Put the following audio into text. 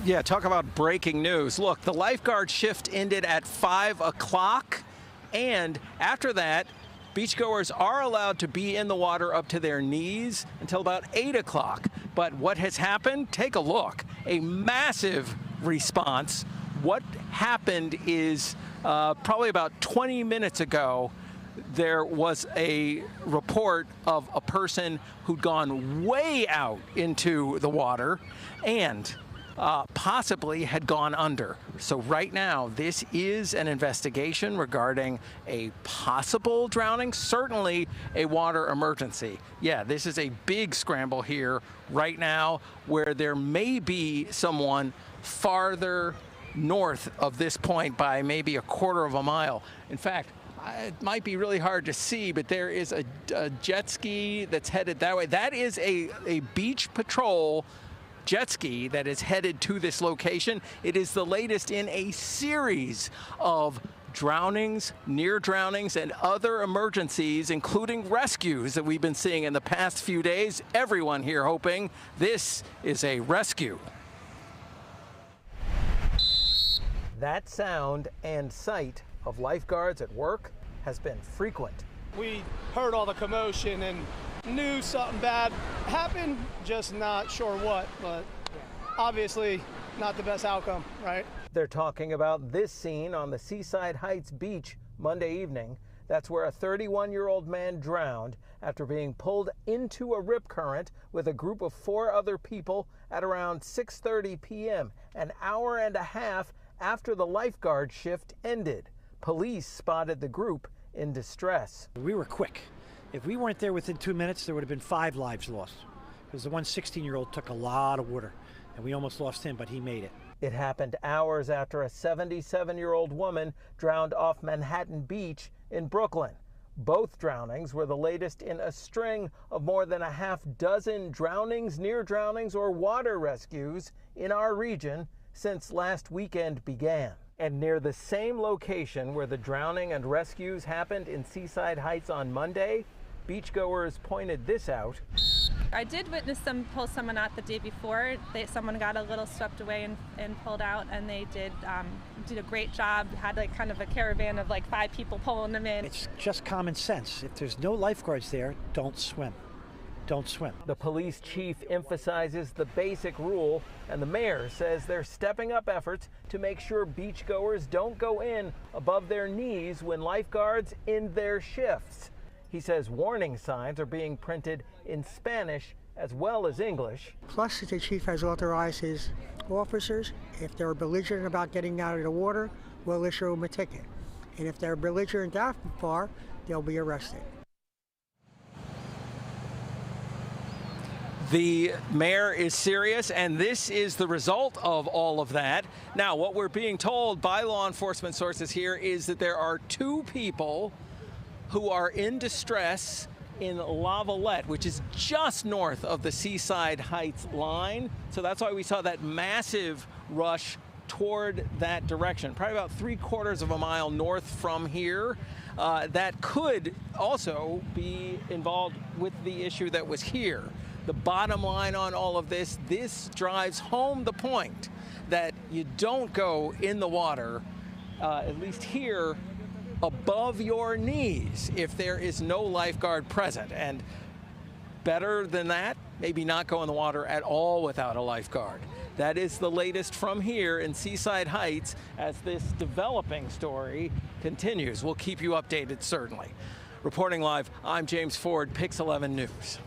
Yeah, talk about breaking news. Look, the lifeguard shift ended at 5 o'clock, and after that, beachgoers are allowed to be in the water up to their knees until about 8 o'clock. But what has happened? Take a look. A massive response. What happened is probably about 20 minutes ago, there was a report of a person who'd gone way out into the water and possibly had gone under. So right now, this is an investigation regarding a possible drowning, certainly a water emergency. Yeah, this is a big scramble here right now where there may be someone farther north of this point by maybe a quarter of a mile. In fact, it might be really hard to see, but there is a jet ski that's headed that way. That is a beach patrol jet ski that is headed to this location. It is the latest in a series of drownings, near drownings, and other emergencies, including rescues that we've been seeing in the past few days. Everyone here hoping this is a rescue. That sound and sight of lifeguards at work has been frequent. We heard all the commotion and knew something bad happened, just not sure what, but obviously not the best outcome, right? They're talking about this scene on the Seaside Heights beach Monday evening. That's where a 31-year-old man drowned after being pulled into a rip current with a group of 4 other people at around 6:30 p.m., an hour and a half after the lifeguard shift ended. Police spotted the group in distress. We were quick. If we weren't there within 2 minutes, there would have been 5 lives lost. Because the one 16-year-old took a lot of water, and we almost lost him, but he made it. It happened hours after a 77-year-old woman drowned off Manhattan Beach in Brooklyn. Both drownings were the latest in a string of more than a half dozen drownings, near drownings, or water rescues in our region since last weekend began. And near the same location where the drowning and rescues happened in Seaside Heights on Monday, beachgoers pointed this out. I did witness them pull someone out the day before. Someone got a little swept away and pulled out, and they did a great job. Had like kind of a caravan of like 5 people pulling them in. It's just common sense. If there's no lifeguards there, don't swim. Don't swim. The police chief emphasizes the basic rule, and the mayor says they're stepping up efforts to make sure beachgoers don't go in above their knees when lifeguards end their shifts. He says warning signs are being printed in Spanish as well as English. Plus, the chief has authorized his officers, if they're belligerent about getting out of the water, we'll issue them a ticket. And if they're belligerent that far, they'll be arrested. The mayor is serious, and this is the result of all of that. Now, what we're being told by law enforcement sources here is that there are 2 people who are in distress in Lavalette, which is just north of the Seaside Heights line. So that's why we saw that massive rush toward that direction, probably about 3/4 of a mile north from here. That could also be involved with the issue that was here. The bottom line on all of this drives home the point that you don't go in the water, at least here, above your knees if there is no lifeguard present. And better than that, maybe not go in the water at all without a lifeguard. That is the latest from here in Seaside Heights as this developing story continues. We'll keep you updated, certainly. Reporting live, I'm James Ford, Pix 11 News.